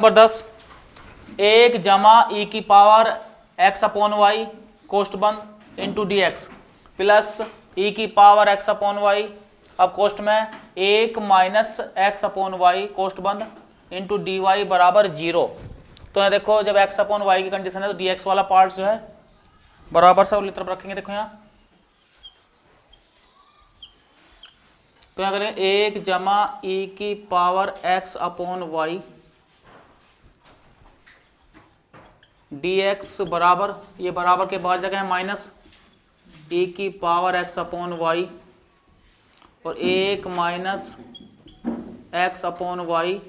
Number 10, 1 जमा e की power x upon Y कोष्ट बंद इंटू डी एक्स प्लस ई की पावर एक्स अपॉन वाई, अब कोष्ट में 1 माइनस एक्स अपॉन वाई कोष्ट बंद इंटू डी वाई बराबर 0। तो यहाँ देखो जब एक्स अपॉन वाई की कंडीशन है तो डी एक्स वाला पार्ट जो है बराबर से उल्टी तरफ रखेंगे। देखो यहाँ तो यहाँ करेंगे 1 जमा ई की power x upon y d x बराबर, ये बराबर के बाद जगह है माइनस ई की पावर एक्स अपॉन वाई और 1 minus x upon y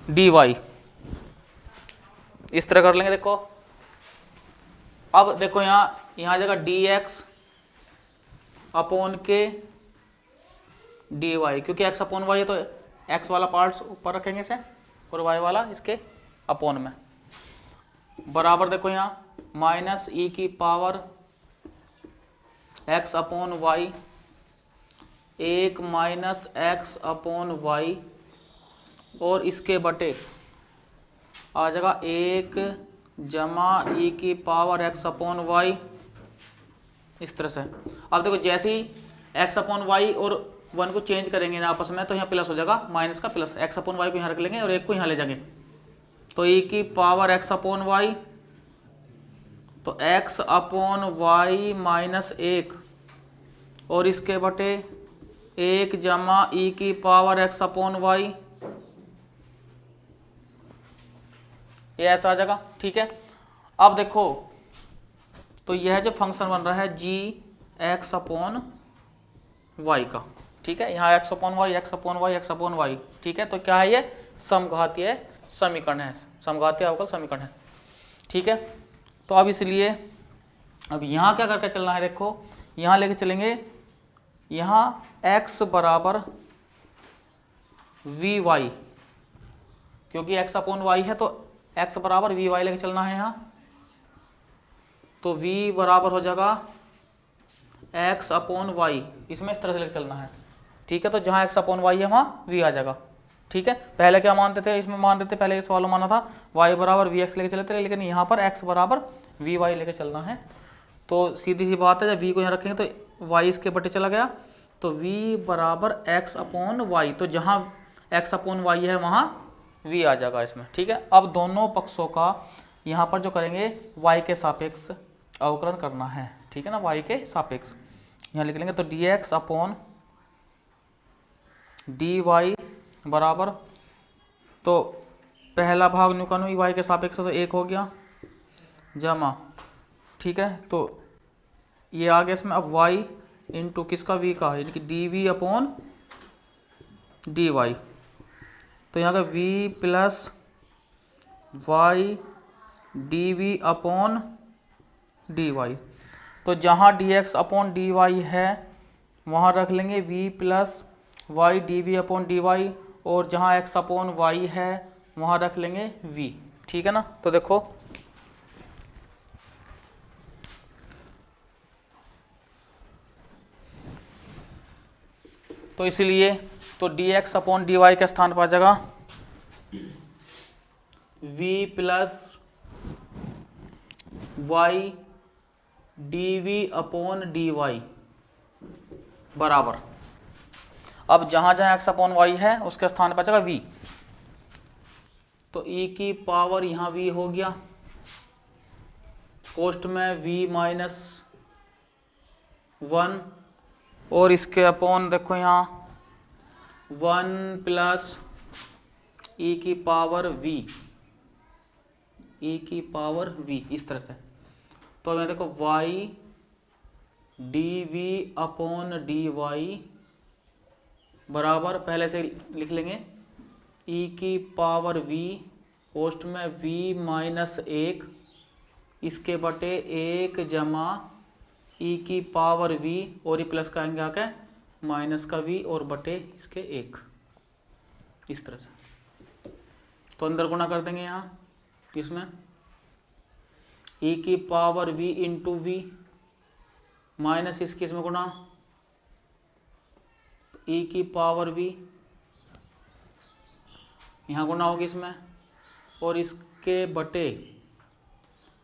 d y, इस तरह कर लेंगे। देखो अब देखो यहाँ जगह डी एक्स अपॉन के डी वाई, क्योंकि एक्स अपॉन वाई है तो एक्स वाला पार्ट ऊपर रखेंगे इसे और वाई वाला इसके अपॉन में, बराबर देखो यहाँ माइनस ई की power x upon y 1 minus x upon y और इसके बटे आ जाएगा 1 जमा ई की पावर एक्स अपॉन वाई, इस तरह से। अब देखो जैसे ही एक्स अपॉन वाई और 1 को चेंज करेंगे ना आपस में तो यहाँ प्लस हो जाएगा, माइनस का प्लस, एक्स अपॉन वाई को यहाँ रख लेंगे और 1 को यहाँ ले जाएंगे तो ई की पावर एक्स अपॉन वाई, तो एक्स अपॉन वाई माइनस 1 और इसके बटे 1 जमा ई की पावर एक्स अपॉन वाई, ये ऐसा आ जाएगा। ठीक है, अब देखो तो यह जो फंक्शन बन रहा है जी एक्स अपॉन वाई का, ठीक है, यहाँ x upon y x upon y x upon y, ठीक है, तो क्या है ये समघातीय समीकरण है, समघातीय अवकल समीकरण है। ठीक है, तो अब इसलिए अब यहाँ क्या करके चलना है, देखो यहाँ लेके चलेंगे, यहाँ x बराबर वी वाई, क्योंकि x अपॉन वाई है तो x बराबर वी वाई लेके चलना है यहाँ, तो v बराबर हो जाएगा x अपॉन वाई, इसमें इस तरह से लेके चलना है। ठीक है, तो जहाँ x अपॉन वाई है वहाँ v आ जाएगा। ठीक है, पहले क्या मानते थे, इसमें मानते थे पहले इस सवाल में माना था y बराबर वी एक्स लेके चले थे, लेकिन यहाँ पर x बराबर वी वाई लेके चलना है। तो सीधी सी बात है, जब v को यहाँ रखेंगे तो y इसके बटे चला गया, तो v बराबर x अपॉन वाई, तो जहाँ x अपॉन वाई है वहाँ v आ जाएगा इसमें। ठीक है, अब दोनों पक्षों का यहाँ पर जो करेंगे y के सापेक्ष अवकलन करना है। ठीक है ना, y के सापेक्ष यहाँ लिख लेंगे, तो dx अपॉन dy बराबर, तो पहला भाग न्यूकन हुई y के सापेक्ष तो 1 हो गया जमा, ठीक है, तो ये आ गया इसमें अब y इंटू किसका v का, यानी कि dv अपॉन dy, तो यहाँ का v plus y dv upon dy, तो जहाँ dx अपॉन dy है वहाँ रख लेंगे v plus y dv upon dy, और जहाँ x अपॉन y है वहाँ रख लेंगे v। ठीक है ना, तो देखो तो इसलिए तो dx अपॉन dy के स्थान पर आ जाएगा v plus y dv upon dy बराबर, अब जहाँ जहाँ x अपॉन वाई है उसके स्थान पर आ जाएगा v, तो e की पावर यहाँ v हो गया, कोष्ट में v माइनस 1 और इसके अपॉन देखो यहाँ 1 प्लस e की पावर v, e की पावर v, इस तरह से। तो मैं देखो y dv अपॉन dy बराबर, पहले से लिख लेंगे e की पावर v, कोष्ट में v माइनस 1 इसके बटे 1 जमा e की पावर v, और ये प्लस का आएंगे आके माइनस का v और बटे इसके 1, इस तरह से। तो अंदर गुणा कर देंगे यहाँ इसमें e की power v into v minus इसकी इसमें गुणा e की पावर v यहाँ गुना होगी इसमें, और इसके बटे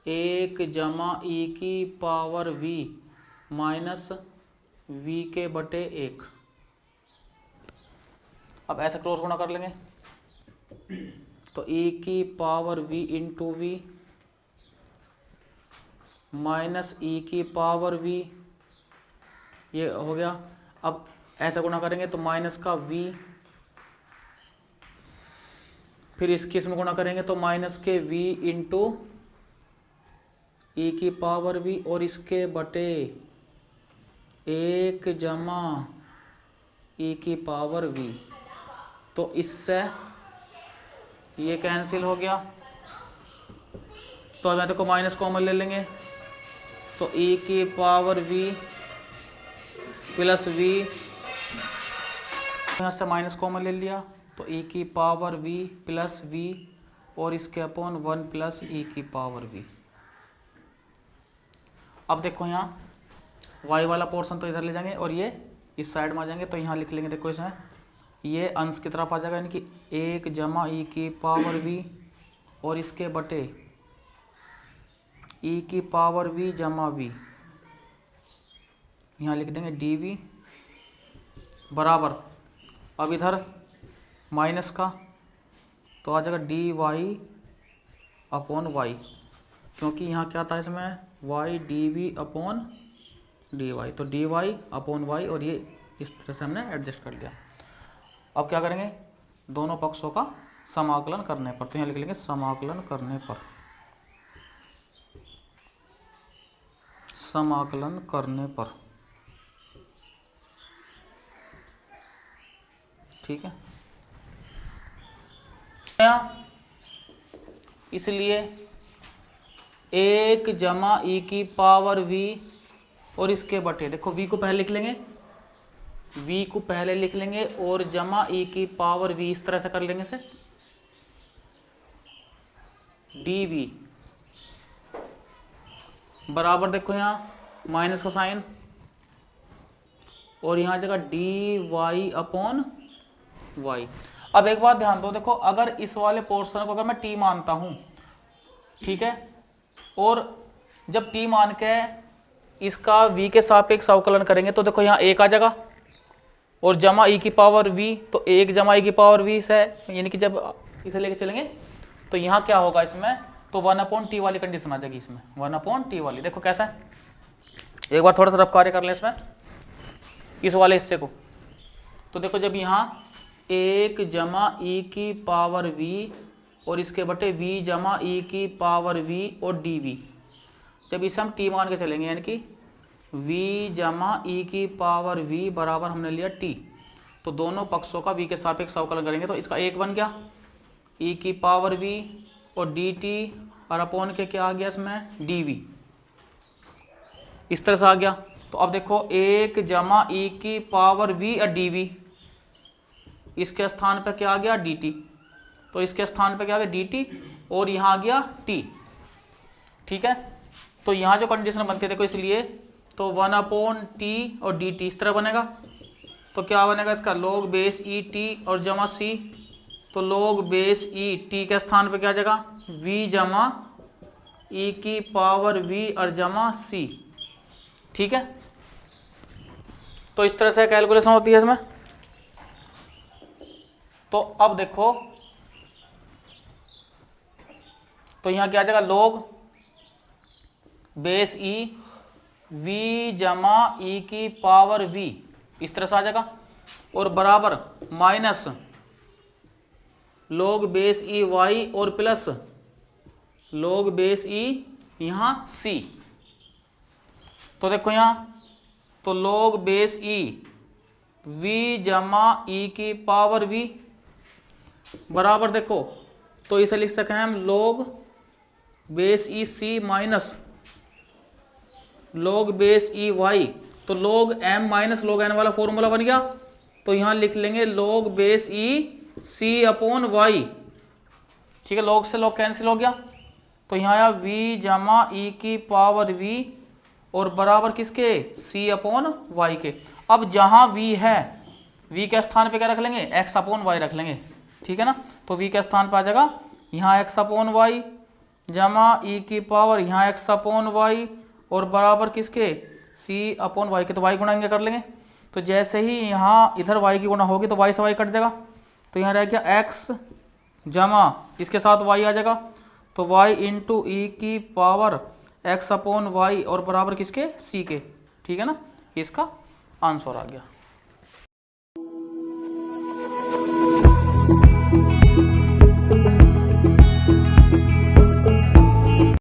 1 जमा ई की पावर v माइनस v के बटे 1। अब ऐसे क्रॉस गुणा कर लेंगे, तो e की power v into v minus e की पावर v, ये हो गया। अब ऐसा गुणा करेंगे तो माइनस का v, फिर इसकी इसमें गुणा करेंगे तो माइनस के v इंटू ई की पावर v, और इसके बटे 1 जमा ई की पावर v। तो इससे ये कैंसिल हो गया। तो अब यहाँ तक को माइनस कॉमन ले लेंगे, तो ई की पावर v प्लस v, यहाँ से माइनस कॉमन ले लिया, तो ई की पावर v प्लस v, और इसके अपॉन 1 प्लस ई की पावर v। अब देखो यहाँ y वाला पोर्शन तो इधर ले जाएंगे और ये इस साइड में आ जाएंगे, तो यहाँ लिख लेंगे, देखो इसमें ये अंश की तरफ आ जाएगा, यानी कि 1 जमा ई की पावर v, और इसके बटे ई की पावर v जमा v, यहाँ लिख देंगे dv बराबर, अब इधर माइनस का तो आ जाएगा dy अपॉन y, क्योंकि यहाँ क्या था इसमें y dv अपॉन dy, तो dy अपॉन y, और ये इस तरह से हमने एडजस्ट कर लिया। अब क्या करेंगे, दोनों पक्षों का समाकलन करने पर, तो यहाँ लिख लेंगे समाकलन करने पर, समाकलन करने पर, ठीक है। इसलिए 1 जमा ई की पावर v, और इसके बटे, देखो v को पहले लिख लेंगे, v को पहले लिख लेंगे, और जमा ई की पावर v, इस तरह से कर लेंगे से dv बराबर, देखो यहाँ माइनस का साइन, और यहाँ जगह dy अपॉन y। अब एक बात ध्यान दो, देखो अगर इस वाले पोर्शन को अगर मैं t मानता हूँ, ठीक है, और जब t मान के इसका v के सापेक्ष अवकलन करेंगे, तो देखो यहाँ 1 आ जाएगा, और जमा ई की पावर v, तो 1 जमा ई की पावर v से, यानी कि जब इसे लेके चलेंगे तो यहाँ क्या होगा इसमें, तो 1/t वाली कंडीशन आ जाएगी इसमें, 1/t वाली। देखो कैसा है, एक बार थोड़ा सा रफ कार्य कर लें इसमें, इस वाले हिस्से को। तो देखो जब यहाँ 1 जमा ई की पावर v, और इसके बटे v जमा ई की पावर v और dv, जब इसे हम t मान के चलेंगे, यानी कि v जमा ई की पावर v बराबर हमने लिया t, तो दोनों पक्षों का v के सापेक्ष अवकलन करेंगे, तो इसका एक बन गया e की पावर v, और dt, और अपॉन के क्या आ गया इसमें dv, इस तरह से आ गया। तो अब देखो 1 जमा ई की पावर v और dv, इसके स्थान पर क्या आ गया dt, तो इसके स्थान पर क्या आ गया dt, और यहाँ आ गया t, ठीक है। तो यहाँ जो कंडीशन बनती है देखो, इसलिए तो 1/t और dt इस तरह बनेगा, तो क्या बनेगा इसका log बेस ई टी और जमा c, तो log बेस ई टी के स्थान पे क्या जगह v जमा ई की पावर v और जमा c, ठीक है। तो इस तरह से कैलकुलेशन होती है इसमें। तो अब देखो, तो यहाँ क्या जगह log बेस ई v जमा ई की पावर v, इस तरह से आ जाएगा, और बराबर माइनस log बेस ई y, और प्लस log बेस ई यहाँ c। तो देखो यहाँ, तो log बेस ई v जमा ई की पावर v बराबर, देखो तो इसे लिख सकें हम log बेस ई c माइनस log बेस ई y, तो log m minus log n वाला फॉर्मूला बन गया, तो यहाँ लिख लेंगे log बेस ई c अपॉन y, ठीक है। log से log कैंसिल हो गया, तो यहाँ आया v जमा ई की पावर v, और बराबर किसके c अपॉन y के। अब जहाँ v है, v के स्थान पे क्या रख लेंगे x अपॉन y रख लेंगे, ठीक है ना। तो v के स्थान पर आ जाएगा यहाँ x अपॉन वाई जमा e की पावर यहाँ x अपॉन वाई और बराबर किसके c अपॉन वाई के, तो y गुणा इनके कर लेंगे। तो जैसे ही यहाँ इधर y की गुणा होगी तो y से y कट जाएगा, तो यहाँ रह गया x जमा इसके साथ y आ जाएगा, तो y इंटू ई की पावर x अपॉन वाई और बराबर किसके c के, ठीक है ना। इसका आंसर आ गया।